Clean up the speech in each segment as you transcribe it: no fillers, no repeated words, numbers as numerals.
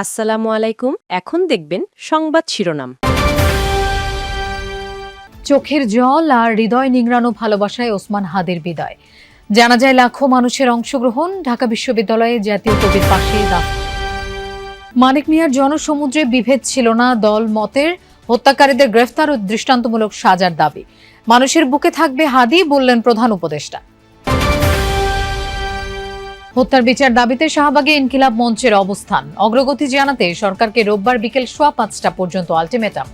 আসসালামু আলাইকুম। এখন দেখবেন সংবাদ শিরোনাম। চোখের জল আর হৃদয় নিংড়ানো ভালোবাসায় ওসমান হাদির বিদায়। জানা যায় লাখো মানুষের অংশগ্রহণ। ঢাকা বিশ্ববিদ্যালয়ে জাতীয় কবির পাশে মানিক মিয়ার জনসমুদ্রে বিভেদ ছিল না দল মতের। হত্যাকারীদের গ্রেফতার ও দৃষ্টান্তমূলক সাজার দাবি। মানুষের বুকে থাকবে হাদি, বললেন প্রধান উপদেষ্টা। হত্যার বিচার দাবিতে শাহবাগে ইনকিলাব মঞ্চের অবস্থান। অগ্রগতি জানাতে সরকারকে রোববার বিকেল 5:15 পর্যন্ত আলটিমেটাম।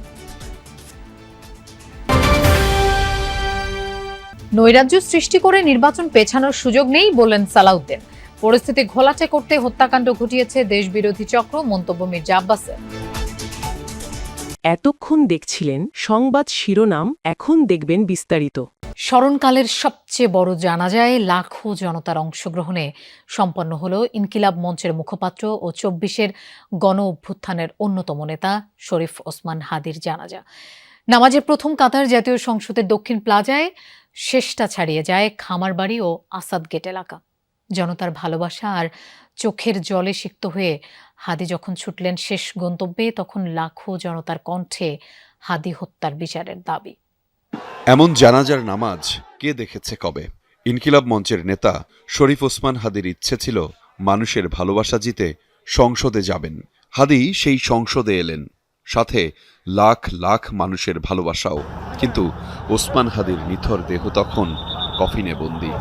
নৈরাজ্য সৃষ্টি করে নির্বাচন পেছানোর সুযোগ নেই, বললেন সালাউদ্দিন। পরিস্থিতি ঘোলাটে করতে হত্যাকাণ্ড ঘটিয়েছে দেশবিরোধী চক্র, মন্তব্য মির্জা আব্বাসের। এতক্ষণ দেখছিলেন সংবাদ শিরোনাম, এখন দেখবেন বিস্তারিত। স্মরণকালের সবচেয়ে বড় জানাজায় লাখো জনতার অংশগ্রহণে সম্পন্ন হল ইনকিলাব মঞ্চের মুখপাত্র ও 24-এর গণ অভ্যুত্থানের অন্যতম নেতা শরীফ ওসমান হাদির জানাজা। নামাজের প্রথম কাতার জাতীয় সংসদের দক্ষিণ প্লাজায়, শেষটা ছাড়িয়ে যায় খামারবাড়ি ও আসাদ গেট এলাকা। জনতার ভালোবাসা আর চোখের জলে সিক্ত হয়ে হাদি যখন ছুটলেন শেষ গন্তব্যে, তখন লাখো জনতার কণ্ঠে হাদি হত্যার বিচারের দাবি। এমন জানাজার নামাজ কে দেখেছে কবে? ইনকিলাব মঞ্চের নেতা শরীফ ওসমান হাদির ইচ্ছে ছিল মানুষের ভালোবাসা জিতে সংসদে যাবেন। হাদি সেই সংসদে এলেন, সাথে লাখ লাখ মানুষের ভালোবাসাও। কিন্তু ওসমান হাদির নিথর দেহ তখন কফিনে বন্দী।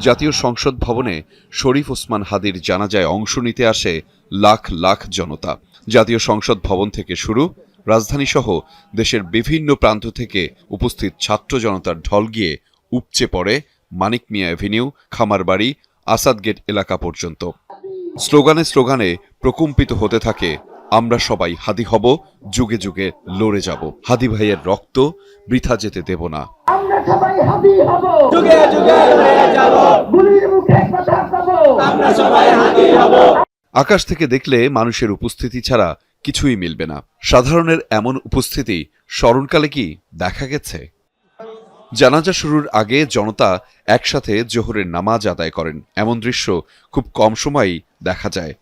জাতীয় সংসদ ভবনে শরীফ ওসমান হাদির জানাজায় অংশ নিতে আসে লাখ লাখ জনতা। জাতীয় সংসদ ভবন থেকে শুরু, রাজধানীসহ দেশের বিভিন্ন প্রান্ত থেকে উপস্থিত ছাত্র জনতার ঢল গিয়ে উপচে পড়ে মানিক মিয়া অ্যাভিনিউ, খামারবাড়ি, আসাদ গেট এলাকা পর্যন্ত। স্লোগানে স্লোগানে প্রকম্পিত হতে থাকে, আমরা সবাই হাদি হব, যুগে যুগে লড়ে যাব, হাদি ভাইয়ের রক্ত বৃথা যেতে দেব না। আমরা সবাই হাদি হব, যুগে যুগে লড়ে যাব, গুলির মুখে কথা কব, আমরা সবাই হাদি হব। আকাশ থেকে দেখলে মানুষের উপস্থিতি ছাড়া কিছুই মিলবে না। সাধারণের এমন উপস্থিতি স্মরণকালে কি দেখা গেছে? জানাজা শুরুর আগে জনতা একসাথে জোহরের নামাজ আদায় করেন, এমন দৃশ্য খুব কম সময়ই দেখা যায়।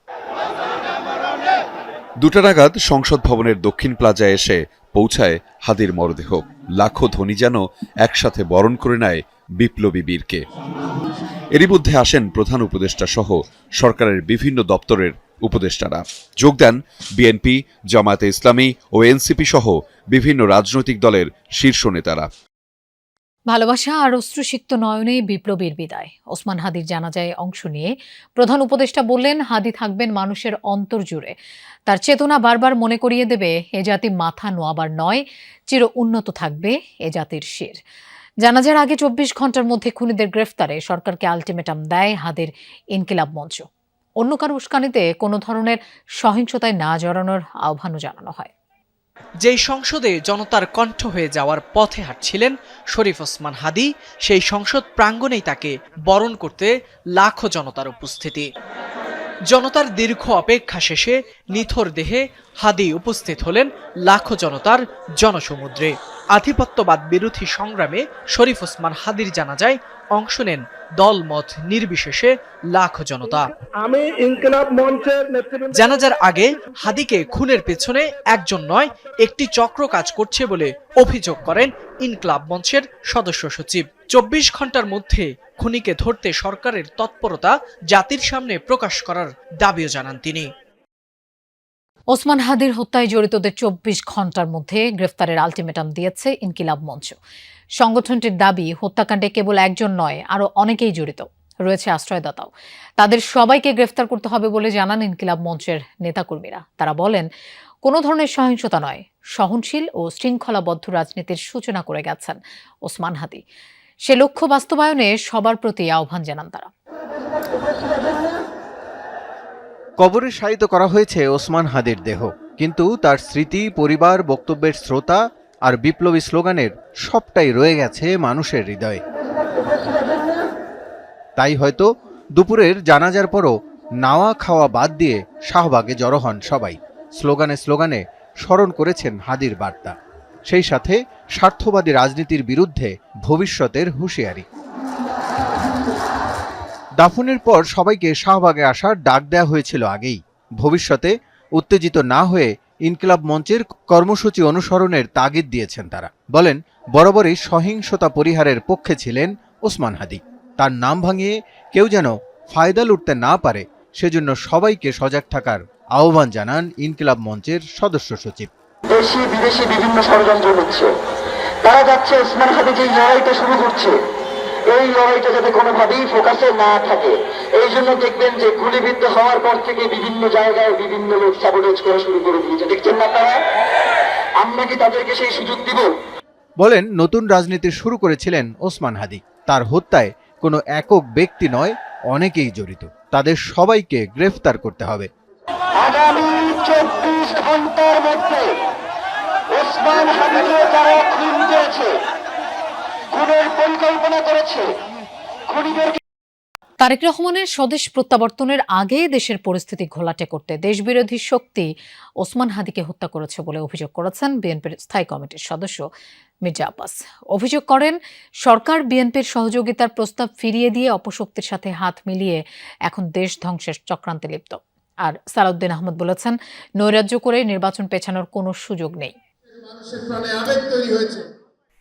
2টা নাগাদ সংসদ ভবনের দক্ষিণ প্লাজায় এসে পৌঁছায় হাদির মরদেহ। লাখো ধ্বনি যেন একসাথে বরণ করে নেয় বিপ্লবী বীরকে। এরই মধ্যে আসেন প্রধান উপদেষ্টা সহ সরকারের বিভিন্ন দপ্তরের উপদেষ্টারা। যোগ দেন বিএনপি, জামায়াতে ইসলামী ও এনসিপি সহ বিভিন্ন রাজনৈতিক দলের শীর্ষ নেতারা। ভালোবাসা আর অশ্রুসিক্ত নয়নে বিপ্লবীর বিদায়। ওসমান হাদির জানাজায় অংশ নিয়ে প্রধান উপদেষ্টা বললেন, হাদি থাকবেন মানুষের অন্তর জুড়ে। তার চেতনা বারবার মনে করিয়ে দেবে, এ জাতি মাথা নোয়াবার নয়, চির উন্নত থাকবে এ জাতির শির। জানাজার আগে 24 ঘন্টার মধ্যে খুনিদের গ্রেফতারে সরকারকে আলটিমেটাম দেয় হাদির ইনকিলাব মঞ্চ। অন্য কারো উস্কানিতে কোনো ধরনের সহিংসতায় না জড়ানোর আহ্বানও জানানো হয়। যেই সংসদে জনতার কণ্ঠ হয়ে যাওয়ার পথে হাঁটছিলেন শরীফ ওসমান হাদি, সেই সংসদ প্রাঙ্গণেই তাকে বরণ করতে লাখো জনতার উপস্থিতি। জনতার দীর্ঘ অপেক্ষা শেষে নিথর দেহে হাদি উপস্থিত হলেন লাখো জনতার জনসমুদ্রে। আধিপত্যবাদ বিরোধী সংগ্রামে শরীফ ওসমান হাদির জানাজায় অংশ নেন দলমত নির্বিশেষে লাখো জনতা। আমি ইনকিলাব মঞ্চের নেতৃবৃন্দ জানাজার আগে হাদিকে খুনের পেছনে একজন নয়, একটি চক্র কাজ করছে বলে অভিযোগ করেন ইনকিলাব মঞ্চের সদস্য সচিব। 24 ঘন্টার মধ্যে খুনিকে ধরতে সরকারের তৎপরতা জাতির সামনে প্রকাশ করার দাবিও জানান তিনি। ওসমান হাদির হত্যায় জড়িতদের 24 ঘন্টার মধ্যে গ্রেফতারের আলটিমেটাম দিয়েছে ইনকিলাব মঞ্চ। সংগঠনটির দাবি, হত্যাকাণ্ডে কেবল একজন নয়, আরও অনেকেই জড়িত, রয়েছে আশ্রয়দাতাও। তাদের সবাইকে গ্রেফতার করতে হবে বলে জানান ইনকিলাব মঞ্চের নেতাকর্মীরা। তারা বলেন, কোনো ধরনের সহিংসতা নয়, সহনশীল ও শৃঙ্খলাবদ্ধ রাজনীতির সূচনা করে গেছেন ওসমান হাদি। সে লক্ষ্য বাস্তবায়নে সবার প্রতি আহ্বান জানান তারা। কবরে শায়িত করা হয়েছে ওসমান হাদির দেহ, কিন্তু তার স্মৃতি, পরিবার, বক্তব্যের শ্রোতা আর বিপ্লবী স্লোগানের সবটাই রয়ে গেছে মানুষের হৃদয়ে। তাই হয়তো দুপুরের জানাজার পরও নাওয়া খাওয়া বাদ দিয়ে শাহবাগে জড়ো হন সবাই। স্লোগানে স্লোগানে স্মরণ করেছেন হাদির বার্তা, সেই সাথে স্বার্থবাদী রাজনীতির বিরুদ্ধে ভবিষ্যতের হুঁশিয়ারি। দাফনের পর সবাইকে শাহবাগে আসার ডাক দেওয়া হয়েছিল আগেই। ভবিষ্যতে উত্তেজিত না হয়ে ইনকিলাব মঞ্চের কর্মসূচি অনুসরণের তাগিদ দিয়েছেন তারা। বলেন, বরাবরই সহিংসতা পরিহারের পক্ষে ছিলেন ওসমান হাদি। তার নাম ভাঙিয়ে কেউ যেন ফায়দা লুটতে না পারে সেজন্য সবাইকে সজাগ থাকার আহ্বান জানান ইনকিলাব মঞ্চের সদস্য সচিব। দেশি বিদেশি বিভিন্ন ষড়যন্ত্র হচ্ছে, তারা যাচ্ছে ওসমান হাদি যে লড়াইটা শুরু করছে এই লড়াইটা যাতে কোনোভাবেই ফোকাসে না থাকে। এই জন্য দেখবেন যে গুলিবিদ্ধ হওয়ার পর থেকে বিভিন্ন জায়গায় বিভিন্ন লোক সাবোটেজ করা শুরু করে দিয়েছে, দেখছেন না তারা? আমরা কি তাদেরকে সেই সুযোগ দিব? বলেন, নতুন রাজনীতি শুরু করেছিলেন ওসমান হাদি। তার হত্যায় কোনো একক ব্যক্তি নয়, অনেকেই জড়িত। তাদের সবাইকে গ্রেফতার করতে হবে। আগামী 24 ঘন্টার মধ্যে ওসমান হাদিকে যারা খুন করেছে, খুনের পরিকল্পনা করেছে, খুনিদের তারেক রহমানের স্বদেশ প্রত্যাবর্তনের আগে দেশের পরিস্থিতি ঘোলাটে করতে দেশবিরোধী শক্তি ওসমান হাদিকে হত্যা করেছে বলে অভিযোগ করেছেন বিএনপির স্থায়ী কমিটির সদস্য মির্জা আব্বাস। অভিযোগ করেন, সরকার বিএনপির সহযোগিতার প্রস্তাব ফিরিয়ে দিয়ে অপশক্তির সাথে হাত মিলিয়ে এখন দেশ ধ্বংসের চক্রান্তে লিপ্ত। আর সালাউদ্দিন আহমদ বলেছেন, নৈরাজ্য করে নির্বাচন পেছানোর কোনো সুযোগ নেই।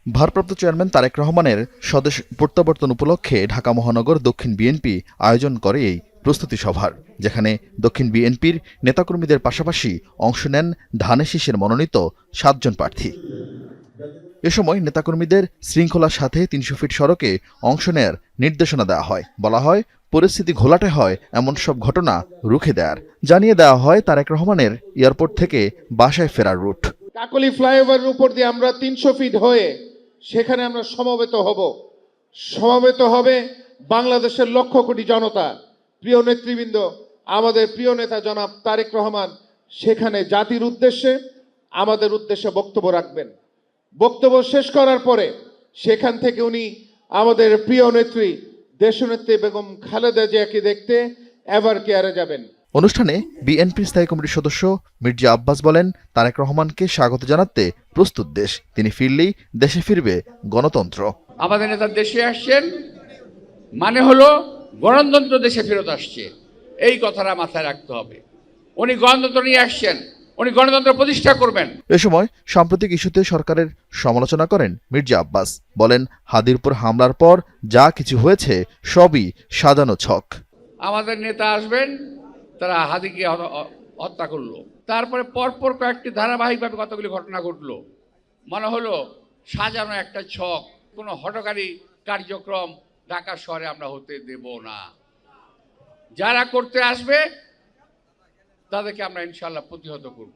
ভারপ্রাপ্ত চেয়ারম্যান তারেক রহমানের স্বদেশ প্রত্যাবর্তন উপলক্ষে ঢাকা মহানগর দক্ষিণ বিএনপি আয়োজন করে এই প্রস্তুতি সভার, যেখানে দক্ষিণ বিএনপির নেতাকর্মীদের পাশাপাশি অংশ নেন ধানে শীষের মনোনীত 7 জন প্রার্থী। এ সময় নেতাকর্মীদের শৃঙ্খলার সাথে 300 ফিট সড়কে অংশ নেয়ার নির্দেশনা দেওয়া হয়। বলা হয়, পরিস্থিতি ঘোলাটে হয় এমন সব ঘটনা রুখে দেওয়ার। জানিয়ে দেওয়া হয় তারেক রহমানের এয়ারপোর্ট থেকে বাসায় ফেরার রুট। কাকলী ফ্লাইওভারের উপর দিয়ে আমরা 300 ফিট হয়ে সেখানে আমরা সমবেত হবে বাংলাদেশের লক্ষ কোটি জনতা। প্রিয় নেতৃবৃন্দ, আমাদের প্রিয় নেতা জনাব তারেক রহমান সেখানে জাতির উদ্দেশ্যে, আমাদের উদ্দেশ্যে বক্তব্য রাখবেন। বক্তব্য শেষ করার পরে সেখান থেকে উনি আমাদের প্রিয় নেত্রী দেশনেত্রী বেগম খালেদা জিয়াকে দেখতে এভার কেয়ারে যাবেন। অনুষ্ঠানে বিএনপির স্থায়ী কমিটির সদস্য মির্জা আব্বাস বলেন, তারেক রহমানকে স্বাগত জানাতে প্রস্তুত দেশ। তিনি ফিরলেই দেশে ফিরবে গণতন্ত্র। আমাদের নেতা দেশে আসছেন মানে হলো গণতন্ত্র দেশে ফেরত আসছে, এই কথাটা মাথায় রাখতে হবে। উনি গণতন্ত্র নিয়ে আসছেন, উনি গণতন্ত্র প্রতিষ্ঠা করবেন। এ সময় সাম্প্রতিক ইস্যুতে সরকারের সমালোচনা করেন মির্জা আব্বাস। বলেন, হাদির উপর হামলার পর যা কিছু হয়েছে সবই সাজানো ছক। আমাদের নেতা আসবেন, তারা হাদিকে হত্যা করলো, তারপরে পরপর কয়েকটি ধারাবাহিকভাবে কতগুলি ঘটনা ঘটলো। মনে হলো সাজানো একটা ছক, কোনো হঠকারী কার্যক্রম ঢাকা শহরে আমরা হতে দেব না। যারা করতে আসবে তাদেরকে আমরা ইনশাল্লাহ প্রতিহত করব।